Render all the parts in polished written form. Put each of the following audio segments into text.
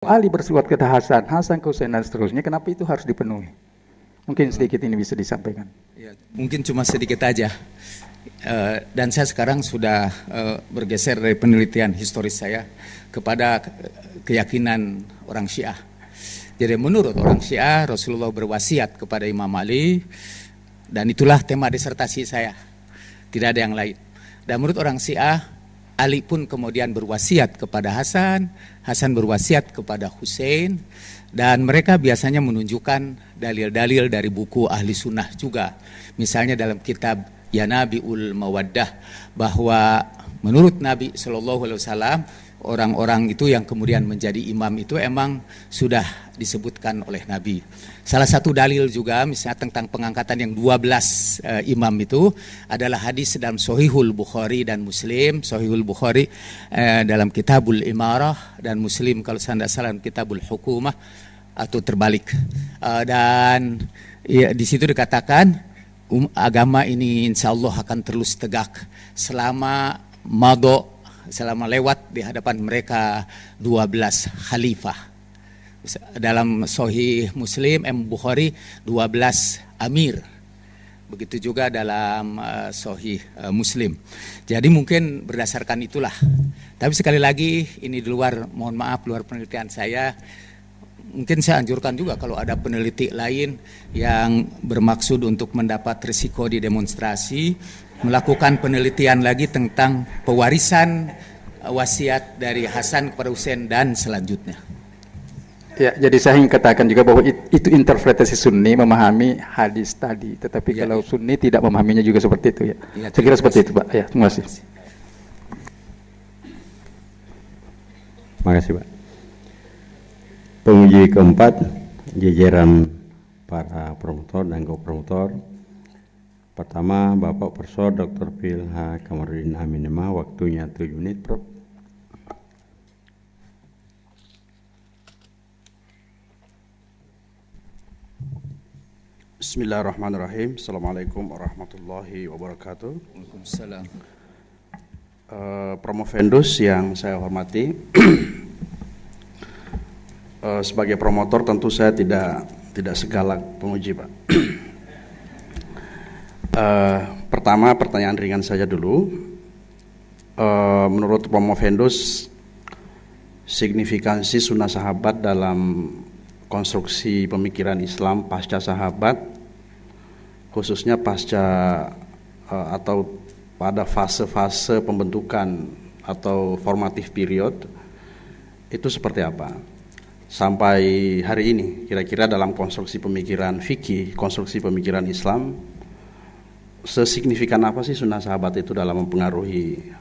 Ali bersuat ke Hasan, Hasan ke Husain dan seterusnya, kenapa itu harus dipenuhi? Mungkin sedikit ini bisa disampaikan. Ya, mungkin cuma sedikit aja. Dan saya sekarang sudah bergeser dari penelitian historis saya kepada keyakinan orang Syiah. Jadi menurut orang Syiah, Rasulullah berwasiat kepada Imam Ali, dan itulah tema disertasi saya. Tidak ada yang lain. Dan menurut orang Syiah, Ali pun kemudian berwasiat kepada Hasan, Hasan berwasiat kepada Husain, dan mereka biasanya menunjukkan dalil-dalil dari buku ahli sunnah juga. Misalnya dalam kitab Ya Nabiul Mawaddah, bahwa menurut Nabi SAW, orang-orang itu yang kemudian menjadi imam itu emang sudah disebutkan oleh Nabi. Salah satu dalil juga misalnya tentang pengangkatan yang 12 imam itu adalah hadis dalam Sahihul Bukhari dan Muslim. Sahihul Bukhari dalam Kitabul Imarah, dan Muslim kalau saya tidak salah Kitabul Hukumah atau terbalik. Dan ya, di situ dikatakan agama ini insya Allah akan terus tegak selama lewat di hadapan mereka 12 khalifah. Dalam Sahih Muslim, Bukhari 12 amir. Begitu juga dalam Sahih Muslim. Jadi mungkin berdasarkan itulah. Tapi sekali lagi ini di luar, mohon maaf, luar penelitian saya. Mungkin saya anjurkan juga kalau ada peneliti lain yang bermaksud untuk mendapat risiko di demonstrasi, melakukan penelitian lagi tentang pewarisan wasiat dari Hasan kepada Husain dan selanjutnya. Ya, jadi saya ingin katakan juga bahwa itu interpretasi Sunni memahami hadis tadi, tetapi ya, kalau Sunni tidak memahaminya juga seperti itu ya. Saya kira seperti itu, Pak. Ya, terima kasih. Terima kasih, Pak. Penguji keempat, jajaran para promotor dan co-promotor. Pertama, Bapak Profesor Dr. Phil H. Kamarudin Aminemah, waktunya 7 menit, Prof. Bismillahirrahmanirrahim. Assalamualaikum warahmatullahi wabarakatuh. Waalaikumsalam. Promovendus yang saya hormati, sebagai promotor tentu saya tidak segalak penguji, Pak. Pertama, pertanyaan ringan saja dulu. Menurut Promovendus, signifikansi sunnah sahabat dalam konstruksi pemikiran Islam pasca sahabat, khususnya pasca atau pada fase-fase pembentukan atau formative period, itu seperti apa? Sampai hari ini, kira-kira dalam konstruksi pemikiran fikih, konstruksi pemikiran Islam, sesignifikan apa sih sunnah sahabat itu dalam mempengaruhi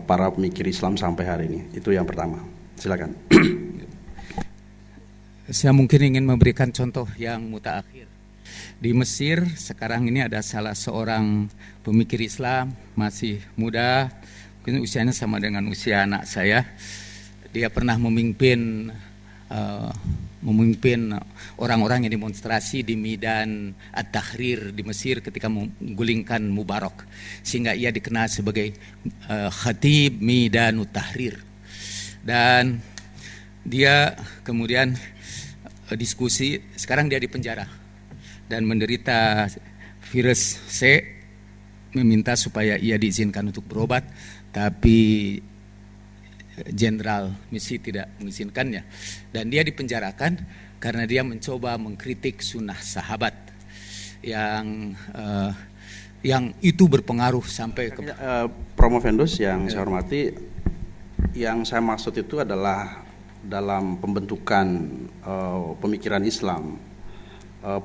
para pemikir Islam sampai hari ini? Itu yang pertama. Silakan. Saya mungkin ingin memberikan contoh yang mutaakhir. Di Mesir sekarang ini ada salah seorang pemikir Islam, masih muda, mungkin usianya sama dengan usia anak saya. Dia pernah memimpin orang-orang yang demonstrasi di Medan At-Tahrir di Mesir ketika menggulingkan Mubarak, sehingga ia dikenal sebagai Khatib Medan At-Tahrir. Dan dia kemudian diskusi, sekarang dia di penjara dan menderita virus C, meminta supaya ia diizinkan untuk berobat, tapi Jenderal Misi tidak mengizinkannya, dan dia dipenjarakan karena dia mencoba mengkritik sunnah sahabat yang itu berpengaruh sampai ke Promovendus yang saya hormati, yang saya maksud itu adalah dalam pembentukan pemikiran Islam,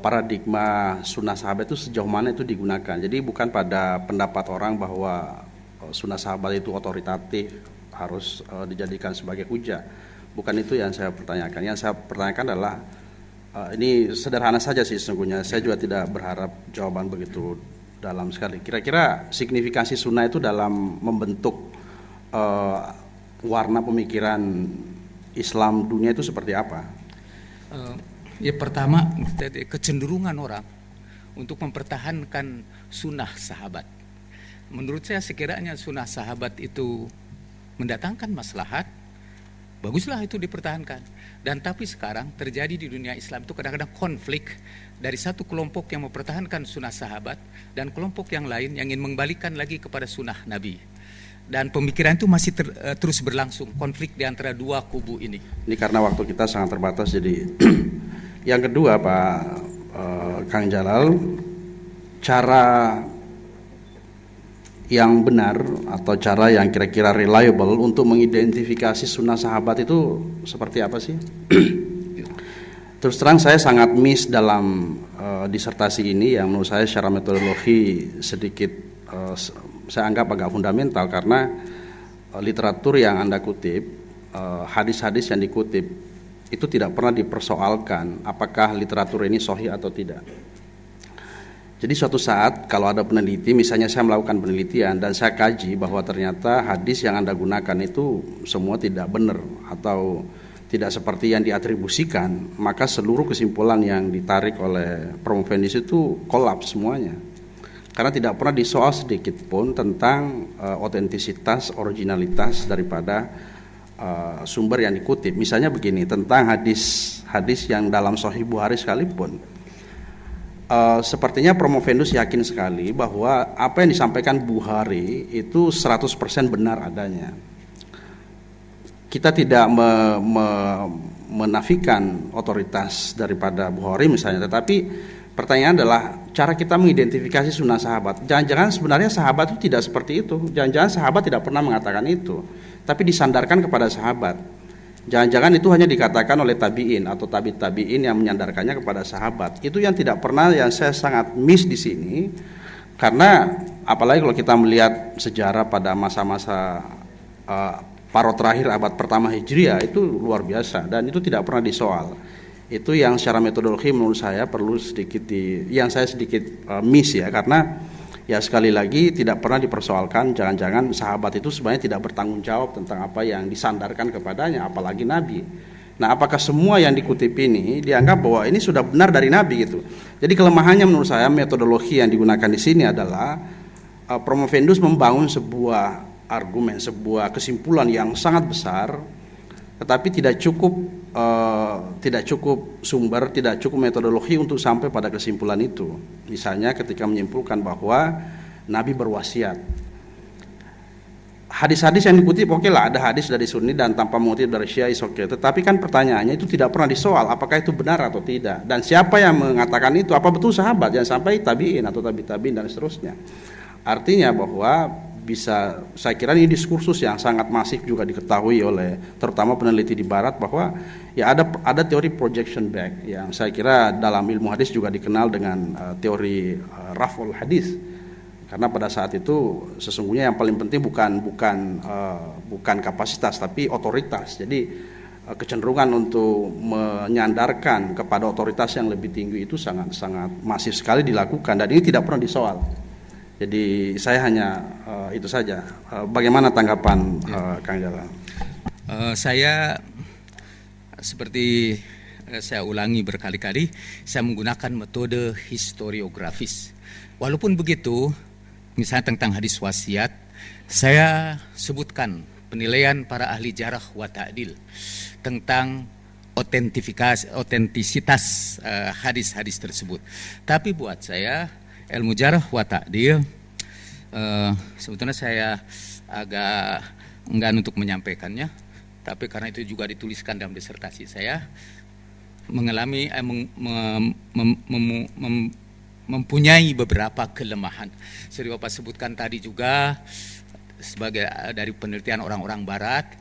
paradigma sunnah sahabat itu sejauh mana itu digunakan. Jadi bukan pada pendapat orang bahwa sunnah sahabat itu otoritatif, harus dijadikan sebagai hujah. Bukan itu yang saya pertanyakan. Yang saya pertanyakan adalah ini sederhana saja sih sesungguhnya. Saya juga tidak berharap jawaban begitu dalam sekali. Kira-kira signifikansi sunnah itu dalam membentuk warna pemikiran Islam dunia itu seperti apa? Ya, pertama, kecenderungan orang untuk mempertahankan sunnah sahabat. Menurut saya sekiranya sunnah sahabat itu mendatangkan maslahat, Baguslah itu dipertahankan. Dan tapi sekarang terjadi di dunia Islam itu kadang-kadang konflik dari satu kelompok yang mempertahankan sunnah sahabat dan kelompok yang lain yang ingin mengembalikan lagi kepada sunnah Nabi. Dan pemikiran itu masih terus berlangsung, konflik di antara dua kubu ini. Ini karena waktu kita sangat terbatas, jadi yang kedua Pak Kang Jalal, cara yang benar atau cara yang kira-kira reliable untuk mengidentifikasi sunnah sahabat itu seperti apa sih? Terus terang saya sangat miss dalam disertasi ini yang menurut saya secara metodologi sedikit saya anggap agak fundamental, karena literatur yang Anda kutip, hadis-hadis yang dikutip itu tidak pernah dipersoalkan apakah literatur ini sahih atau tidak. Jadi suatu saat kalau ada peneliti, misalnya saya melakukan penelitian dan saya kaji bahwa ternyata hadis yang Anda gunakan itu semua tidak benar atau tidak seperti yang diatribusikan, maka seluruh kesimpulan yang ditarik oleh Promovendus itu kolaps semuanya. Karena tidak pernah disoal sedikit pun tentang otentisitas, originalitas daripada sumber yang dikutip. Misalnya begini, tentang hadis yang dalam Sahih Bukhari sekalipun, sepertinya Promovendus yakin sekali bahwa apa yang disampaikan Bukhari itu 100% benar adanya. Kita tidak menafikan otoritas daripada Bukhari misalnya, tetapi pertanyaan adalah cara kita mengidentifikasi sunnah sahabat. Jangan-jangan sebenarnya sahabat itu tidak seperti itu. Jangan-jangan sahabat tidak pernah mengatakan itu, tapi disandarkan kepada sahabat. Jangan-jangan itu hanya dikatakan oleh tabi'in atau tabi'in yang menyandarkannya kepada sahabat. Itu yang tidak pernah, yang saya sangat miss di sini. Karena apalagi kalau kita melihat sejarah pada masa-masa paruh terakhir abad pertama Hijriah, itu luar biasa dan itu tidak pernah disoal. Itu yang secara metodologi menurut saya perlu sedikit yang saya sedikit miss ya, karena ya sekali lagi tidak pernah dipersoalkan, jangan-jangan sahabat itu sebenarnya tidak bertanggung jawab tentang apa yang disandarkan kepadanya, apalagi Nabi. Nah, apakah semua yang dikutip ini dianggap bahwa ini sudah benar dari Nabi gitu? Jadi kelemahannya menurut saya metodologi yang digunakan di sini adalah Promovendus membangun sebuah argumen, sebuah kesimpulan yang sangat besar, tetapi tidak cukup sumber, tidak cukup metodologi untuk sampai pada kesimpulan itu. Misalnya ketika menyimpulkan bahwa Nabi berwasiat. Hadis-hadis yang dikutip oke lah, ada hadis dari Sunni dan tanpa mengutip dari Syiah oke. Tetapi kan pertanyaannya itu tidak pernah disoal apakah itu benar atau tidak. Dan siapa yang mengatakan itu? Apa betul sahabat? Jangan sampai tabi'in atau tabi'in dan seterusnya. Artinya bahwa bisa, saya kira ini diskursus yang sangat masif juga diketahui oleh terutama peneliti di barat, bahwa ya ada teori projection back yang saya kira dalam ilmu hadis juga dikenal dengan teori raf'ul hadis, karena pada saat itu sesungguhnya yang paling penting bukan kapasitas tapi otoritas. Jadi kecenderungan untuk menyandarkan kepada otoritas yang lebih tinggi itu sangat masif sekali dilakukan dan ini tidak pernah disoal. Jadi saya hanya itu saja. Bagaimana tanggapan Kang Jalal? Saya seperti saya ulangi berkali-kali, saya menggunakan metode historiografis. Walaupun begitu, misalnya tentang hadis wasiat, saya sebutkan penilaian para ahli jarah wa ta'dil tentang otentisitas hadis-hadis tersebut. Tapi buat saya ilmu jarah wa ta'dil sebetulnya saya agak enggan untuk menyampaikannya, tapi karena itu juga dituliskan dalam disertasi saya, mengalami mempunyai beberapa kelemahan. Seperti Bapak sebutkan tadi juga, sebagai dari penelitian orang-orang barat,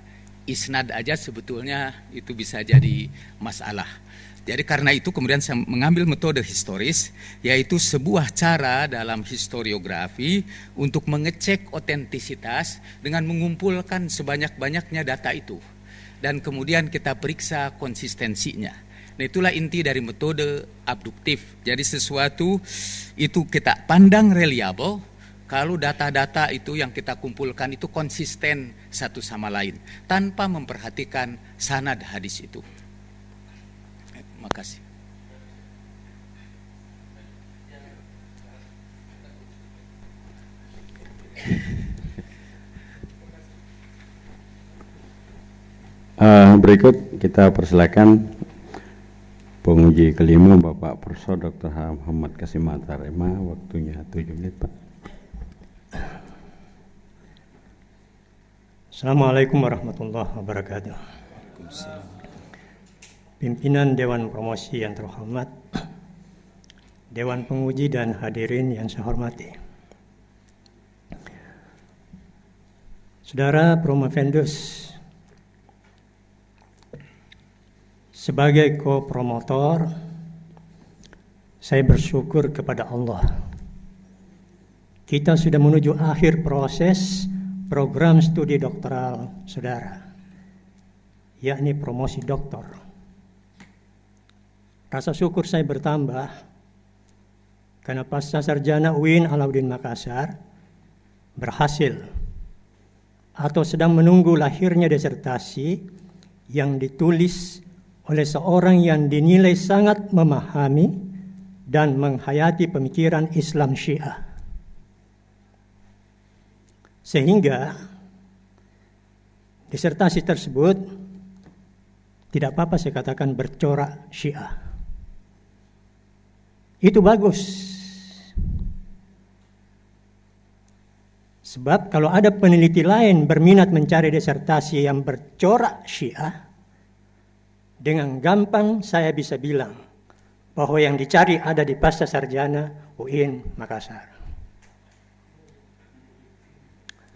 isnad aja sebetulnya itu bisa jadi masalah. Jadi karena itu kemudian saya mengambil metode historis, yaitu sebuah cara dalam historiografi untuk mengecek otentisitas dengan mengumpulkan sebanyak-banyaknya data itu. Dan kemudian kita periksa konsistensinya. Nah, itulah inti dari metode abduktif. Jadi sesuatu itu kita pandang reliable kalau data-data itu yang kita kumpulkan itu konsisten satu sama lain tanpa memperhatikan sanad hadis itu. Terima kasih. berikut kita persilakan penguji kelima Bapak Profesor Dr. Muhammad Kasim Matarema, waktunya 7 menit, Pak. Assalamualaikum warahmatullahi wabarakatuh. Pimpinan Dewan Promosi yang terhormat, Dewan Penguji dan hadirin yang saya hormati. Saudara Promovendus, sebagai ko-promotor, saya bersyukur kepada Allah. Kita sudah menuju akhir proses program studi doktoral saudara, yakni promosi doktor. Rasa syukur saya bertambah karena pasca sarjana UIN Alauddin Makassar berhasil atau sedang menunggu lahirnya disertasi yang ditulis oleh seorang yang dinilai sangat memahami dan menghayati pemikiran Islam Syiah. Sehingga disertasi tersebut tidak apa-apa saya katakan bercorak Syiah. Itu bagus. Sebab kalau ada peneliti lain berminat mencari disertasi yang bercorak Syiah, dengan gampang saya bisa bilang bahwa yang dicari ada di pasca sarjana UIN Makassar.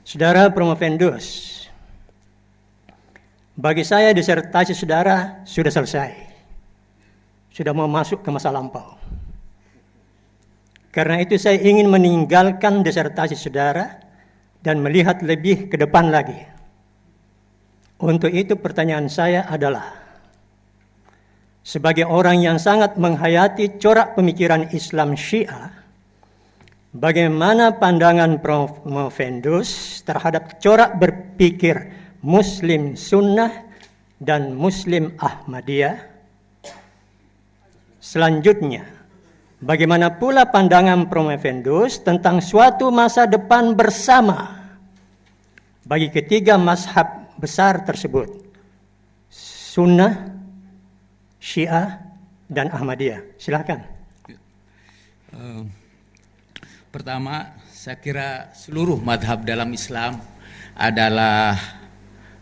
Saudara Promovendus, bagi saya disertasi saudara sudah selesai. Sudah mau masuk ke masa lampau. Karena itu saya ingin meninggalkan disertasi saudara dan melihat lebih ke depan lagi. Untuk itu pertanyaan saya adalah, sebagai orang yang sangat menghayati corak pemikiran Islam Syiah, bagaimana pandangan Promovendus terhadap corak berpikir Muslim Sunnah dan Muslim Ahmadiyah? Selanjutnya, bagaimana pula pandangan Promovendus tentang suatu masa depan bersama bagi ketiga mazhab besar tersebut, Sunnah, Syiah, dan Ahmadiyah? Silakan. Pertama, saya kira seluruh madhab dalam Islam adalah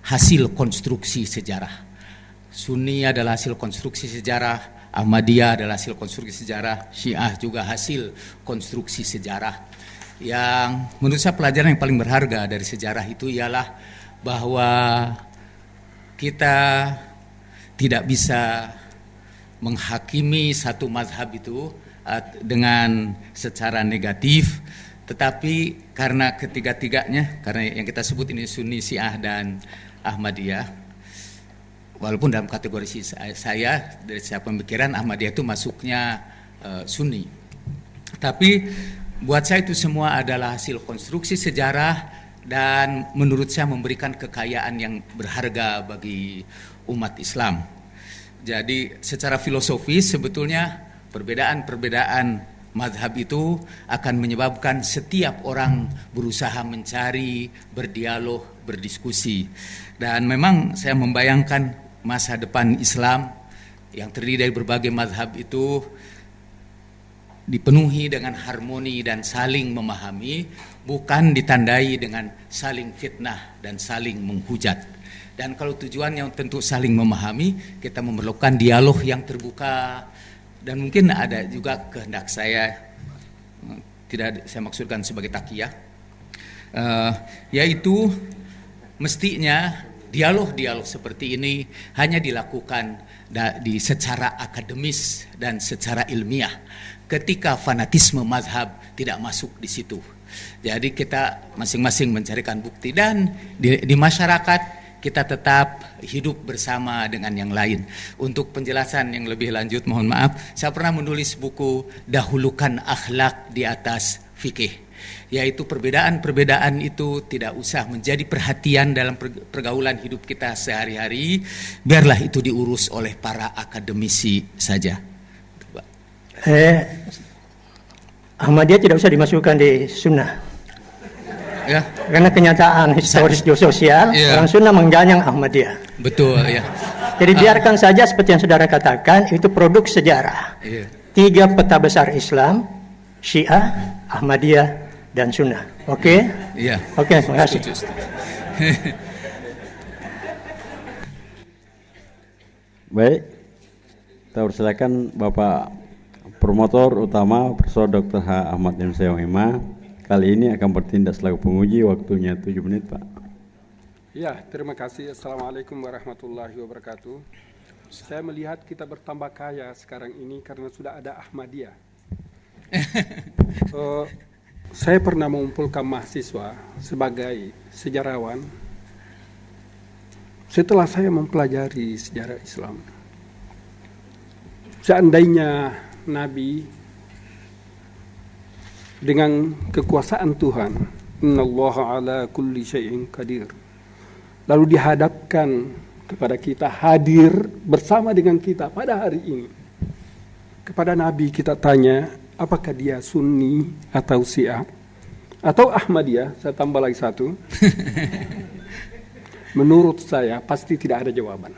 hasil konstruksi sejarah. Sunni adalah hasil konstruksi sejarah, Ahmadiyah adalah hasil konstruksi sejarah, Syiah juga hasil konstruksi sejarah. Yang menurut saya pelajaran yang paling berharga dari sejarah itu ialah bahwa kita tidak bisa menghakimi satu mazhab itu dengan secara negatif, tetapi karena ketiga-tiganya, karena yang kita sebut ini Sunni, Syiah, dan Ahmadiyah, walaupun dalam kategori saya dari saya pemikiran Ahmadiyah itu masuknya Sunni, tapi buat saya itu semua adalah hasil konstruksi sejarah dan menurut saya memberikan kekayaan yang berharga bagi umat Islam. Jadi secara filosofis sebetulnya perbedaan-perbedaan mazhab itu akan menyebabkan setiap orang berusaha mencari, berdialog, berdiskusi. Dan memang saya membayangkan masa depan Islam yang terdiri dari berbagai mazhab itu dipenuhi dengan harmoni dan saling memahami, bukan ditandai dengan saling fitnah dan saling menghujat. Dan kalau tujuannya tentu saling memahami, kita memerlukan dialog yang terbuka. Dan mungkin ada juga kehendak saya, tidak saya maksudkan sebagai takiyah, yaitu mestinya dialog-dialog seperti ini hanya dilakukan secara akademis dan secara ilmiah, ketika fanatisme mazhab tidak masuk di situ. Jadi kita masing-masing mencarikan bukti, dan di masyarakat kita tetap hidup bersama dengan yang lain. Untuk penjelasan yang lebih lanjut, mohon maaf, saya pernah menulis buku Dahulukan Akhlak di Atas Fikih, yaitu perbedaan-perbedaan itu tidak usah menjadi perhatian dalam pergaulan hidup kita sehari-hari, biarlah itu diurus oleh para akademisi saja. Ahmadiyah tidak usah dimasukkan di sunnah. Ya, Karena kenyataan historis sosial, Iya. orang Sunnah mengganyang Ahmadiyah. betul ya. Jadi biarkan saja seperti yang saudara katakan, itu produk sejarah. Iya. 3 peta besar Islam, Syiah, Ahmadiyah, dan Sunnah. Oke? Iya. Oke, terima kasih. Setuju, setuju. Baik, kita persilakan Bapak Promotor Utama Profesor Dr. H. Ahmad M. Ima. Kali ini akan bertindak selaku penguji, waktunya 7 menit, Pak. Ya, terima kasih. Assalamualaikum warahmatullahi wabarakatuh. Saya melihat kita bertambah kaya sekarang ini karena sudah ada Ahmadiyah. Saya pernah mengumpulkan mahasiswa sebagai sejarawan. Setelah saya mempelajari sejarah Islam, seandainya Nabi dengan kekuasaan Tuhan, innallaha ala kulli syai'in qadir, lalu dihadapkan kepada kita, hadir bersama dengan kita pada hari ini. Kepada Nabi kita tanya, apakah dia Sunni atau Syiah atau Ahmadiyah? Saya tambah lagi satu. Menurut saya pasti tidak ada jawaban.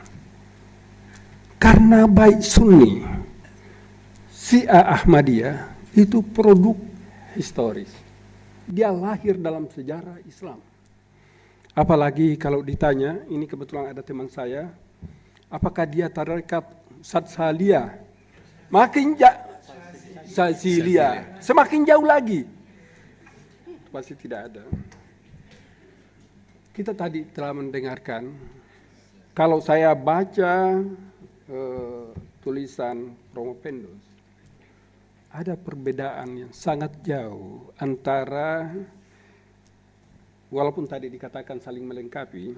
Karena baik Sunni, Syiah, Ahmadiyah itu produk historis. Dia lahir dalam sejarah Islam. Apalagi kalau ditanya, ini kebetulan ada teman saya, apakah dia tarekat Satsalia? Makin Satsalia, semakin jauh lagi. Pasti tidak ada. Kita tadi telah mendengarkan, kalau saya baca tulisan Romo Pendus, ada perbedaan yang sangat jauh antara, walaupun tadi dikatakan saling melengkapi,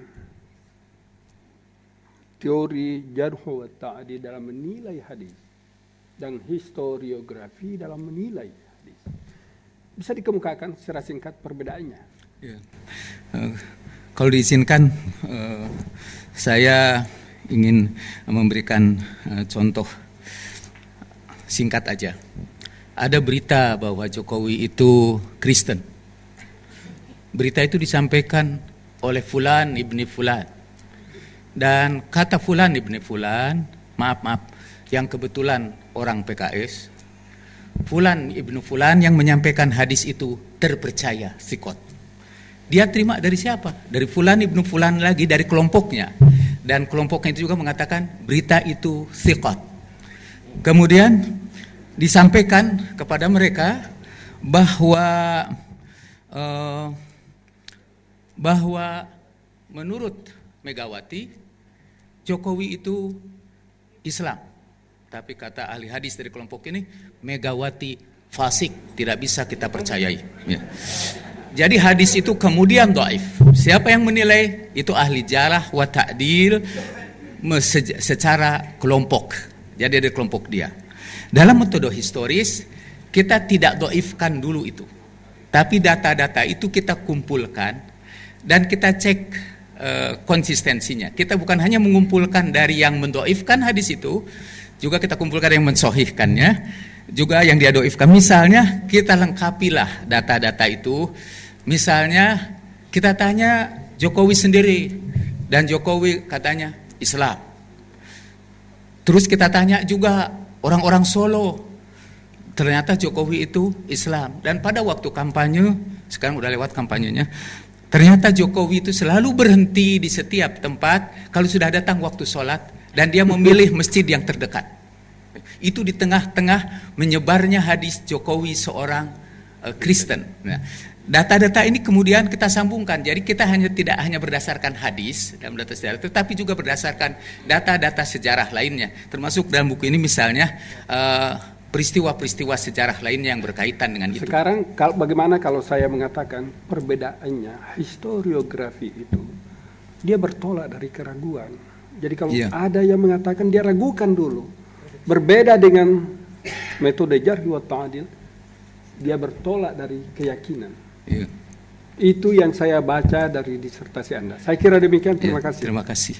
teori jarh wa ta'dil dalam menilai hadis dan historiografi dalam menilai hadis. Bisa dikemukakan secara singkat perbedaannya? Ya. Kalau diizinkan, saya ingin memberikan contoh singkat aja. Ada berita bahwa Jokowi itu Kristen. Berita itu disampaikan oleh Fulan ibni Fulan. Dan kata Fulan ibni Fulan, maaf, yang kebetulan orang PKS, Fulan ibnu Fulan yang menyampaikan hadis itu terpercaya, sikot. Dia terima dari siapa? Dari Fulan ibnu Fulan lagi, dari kelompoknya. Dan kelompoknya itu juga mengatakan berita itu sikot. Kemudian disampaikan kepada mereka bahwa menurut Megawati, Jokowi itu Islam. Tapi kata ahli hadis dari kelompok ini, Megawati fasik, tidak bisa kita percayai. Ya. Jadi hadis itu kemudian dhaif. Siapa yang menilai? Itu ahli jarah wa ta'dil secara kelompok. Jadi ada kelompok dia. Dalam metode historis, kita tidak dhaifkan dulu itu. Tapi data-data itu kita kumpulkan dan kita cek konsistensinya. Kita bukan hanya mengumpulkan dari yang mendhaifkan hadis itu, juga kita kumpulkan yang mensohihkannya, juga yang dia dhaifkan. Misalnya kita lengkapilah data-data itu. Misalnya kita tanya Jokowi sendiri, dan Jokowi katanya Islam. Terus kita tanya juga orang-orang Solo, ternyata Jokowi itu Islam. Dan pada waktu kampanye, sekarang udah lewat kampanyenya, ternyata Jokowi itu selalu berhenti di setiap tempat kalau sudah datang waktu sholat, dan dia memilih masjid yang terdekat. Itu di tengah-tengah menyebarnya hadis Jokowi seorang Kristen. Nah, data-data ini kemudian kita sambungkan. Jadi kita tidak hanya berdasarkan hadis dalam data sejarah, tetapi juga berdasarkan data-data sejarah lainnya. Termasuk dalam buku ini misalnya peristiwa-peristiwa sejarah lainnya yang berkaitan dengan itu. Sekarang bagaimana kalau saya mengatakan perbedaannya, historiografi itu dia bertolak dari keraguan. Jadi kalau ada yang mengatakan, dia ragukan dulu. Berbeda dengan metode jarh wa ta'dil, dia bertolak dari keyakinan. Iya. Itu yang saya baca dari disertasi Anda. Saya kira demikian. Terima kasih. Terima kasih.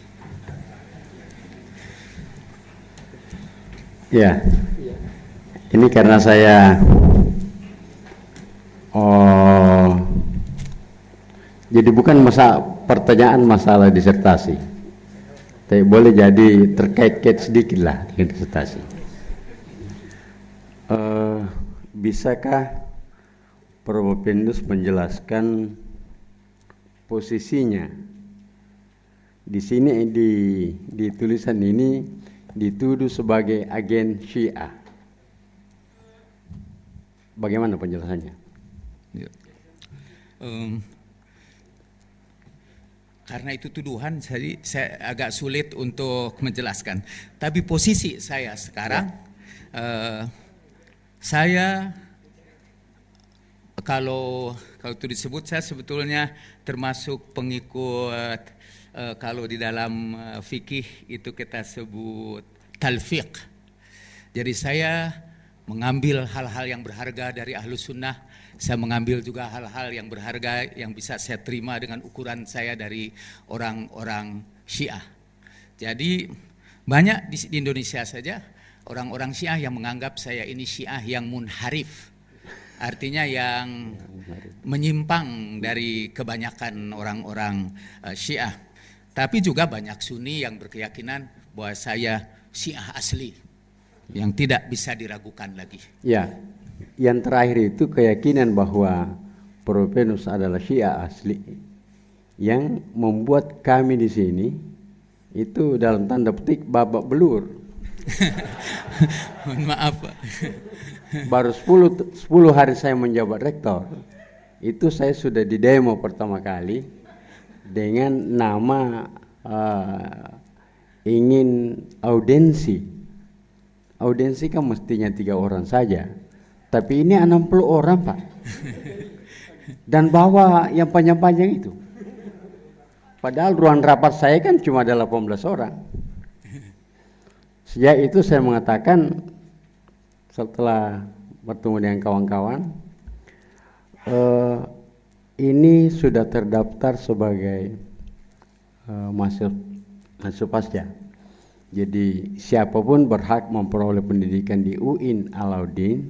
Ya, ini karena saya Jadi bukan pertanyaan masalah disertasi, tapi boleh jadi terkait-kait sedikit lah dengan disertasi. Bisakah Prof. Pendus menjelaskan posisinya di sini di tulisan ini dituduh sebagai agen Syiah? Bagaimana penjelasannya? Ya. Karena itu tuduhan, jadi saya agak sulit untuk menjelaskan. Tapi posisi saya sekarang, saya kalau itu disebut, saya sebetulnya termasuk pengikut, kalau di dalam fikih itu kita sebut talfiq. Jadi saya mengambil hal-hal yang berharga dari Ahlus Sunnah, saya mengambil juga hal-hal yang berharga yang bisa saya terima dengan ukuran saya dari orang-orang Syiah. Jadi banyak di Indonesia saja orang-orang Syiah yang menganggap saya ini Syiah yang munharif, artinya yang menyimpang dari kebanyakan orang-orang Syiah. Tapi juga banyak Sunni yang berkeyakinan bahwa saya Syiah asli yang tidak bisa diragukan lagi. Ya, yang terakhir itu keyakinan bahwa Prof. Pendus adalah Syiah asli yang membuat kami di sini itu dalam tanda petik babak belur. Mohon maaf, Pak. Baru 10 hari saya menjabat rektor, itu saya sudah di demo pertama kali dengan nama ingin audiensi. Audiensi kan mestinya 3 orang saja, tapi ini 60 orang, Pak. Dan bawa yang panjang-panjang itu. Padahal ruang rapat saya kan cuma ada 18 orang. Sejak itu saya mengatakan, setelah bertemu dengan kawan-kawan, ini sudah terdaftar sebagai mahasiswa pasca. Jadi siapapun berhak memperoleh pendidikan di UIN Alauddin.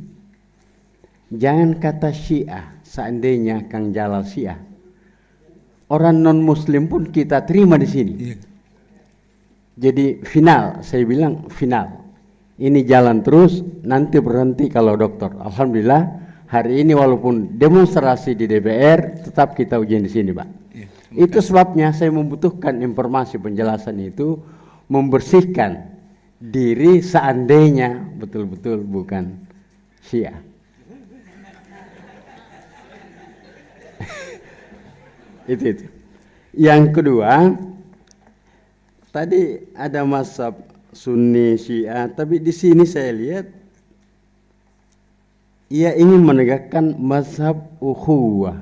Jangan kata Syiah, seandainya Kang Jalal Syiah, orang non Muslim pun kita terima di sini. Jadi final, saya bilang final. Ini jalan terus, nanti berhenti kalau dokter. Alhamdulillah hari ini walaupun demonstrasi di DPR, tetap kita ujian di sini, Pak. Itu sebabnya saya membutuhkan informasi penjelasan itu, membersihkan diri seandainya betul-betul bukan Syiah. Itu. Yang kedua, tadi ada mazhab Sunni Syiah, tapi di sini saya lihat ia ingin menegakkan mazhab ukhuwah.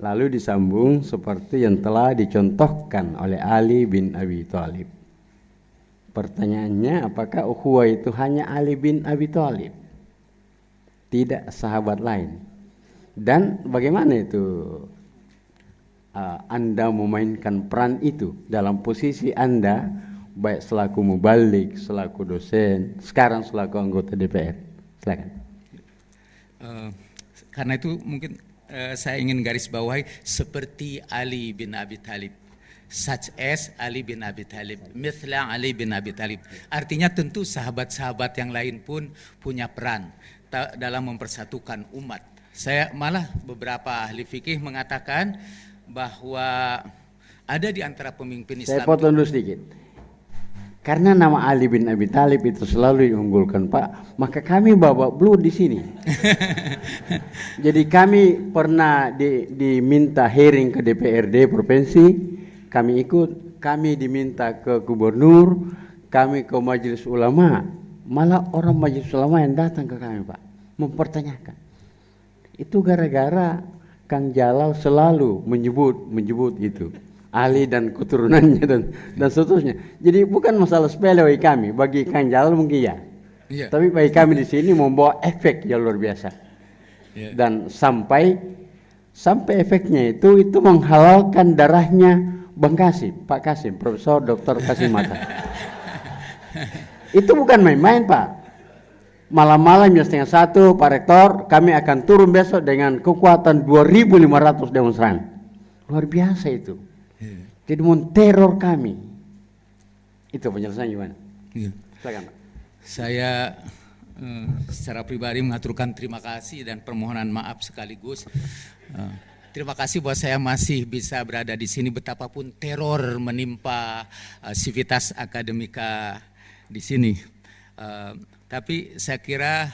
Lalu disambung seperti yang telah dicontohkan oleh Ali bin Abi Thalib. Pertanyaannya, apakah ukhuwah itu hanya Ali bin Abi Thalib? Tidak sahabat lain. Dan bagaimana itu Anda memainkan peran itu dalam posisi Anda, baik selaku mubalik, selaku dosen, sekarang selaku anggota DPR? Silakan. Karena itu mungkin saya ingin garis bawahi seperti Ali bin Abi Thalib, such as Ali bin Abi Thalib, mithla Ali bin Abi Thalib. Artinya tentu sahabat-sahabat yang lain pun punya peran dalam mempersatukan umat. Saya malah beberapa ahli fikih mengatakan bahwa ada di antara pemimpin Islam. Saya potong dulu sedikit. Karena nama Ali bin Abi Thalib itu selalu diunggulkan, Pak, maka kami bawa blue di sini. Jadi kami pernah diminta hearing ke DPRD provinsi, kami ikut, kami diminta ke gubernur, kami ke majelis ulama, malah orang majelis ulama yang datang ke kami, Pak, mempertanyakan. Itu gara-gara Kang Jalal selalu menyebut itu. Ali dan keturunannya dan seterusnya. Jadi bukan masalah sepele bagi kami, bagi Kang Jalal mungkin ya. Tapi bagi kami di sini membawa efek yang luar biasa. Dan sampai efeknya itu menghalalkan darahnya Bang Kasim, Pak Kasim, Profesor Dr. Kasim Mata. Itu bukan main-main, Pak. malam-malam jam 1:30 Pak Rektor, kami akan turun besok dengan kekuatan 2.500 demonstran. Luar biasa itu. Jadi menteror kami. Itu penyelesaian gimana? Silakan Pak. Saya secara pribadi mengaturkan terima kasih dan permohonan maaf sekaligus. Terima kasih bahwa saya masih bisa berada di sini betapapun teror menimpa Civitas Akademika di sini. Tapi saya kira